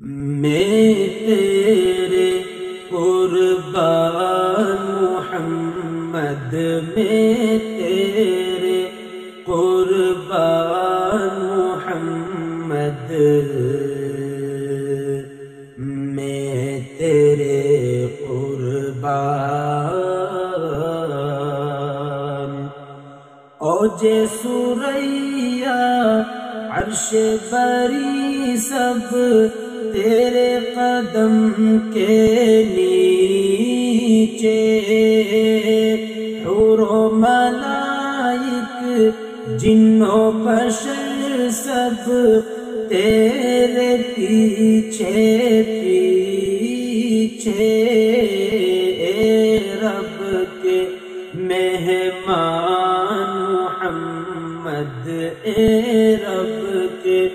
میں تیرے قربان محمد، میں تیرے قربان محمد، میں تیرے قربان۔ اوج سریا عرش بری سب تیرے قدم کے نیچے، حور و ملائک جن و بشر سب تیرے پیچھے پیچھے، اے رب کے مہمان محمد، اے رب کے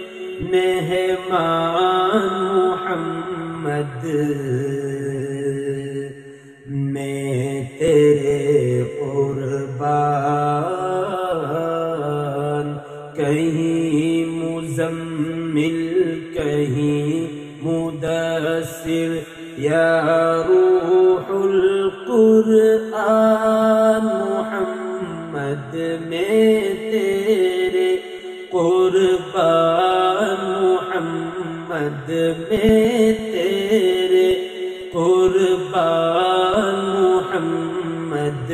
مہمان محمد، میں تیرے قربان۔ کہیں مزمل کہیں مدثر، یا روح القرآن محمد، میں تیرے قربان محمد، میں تیرے قربان محمد۔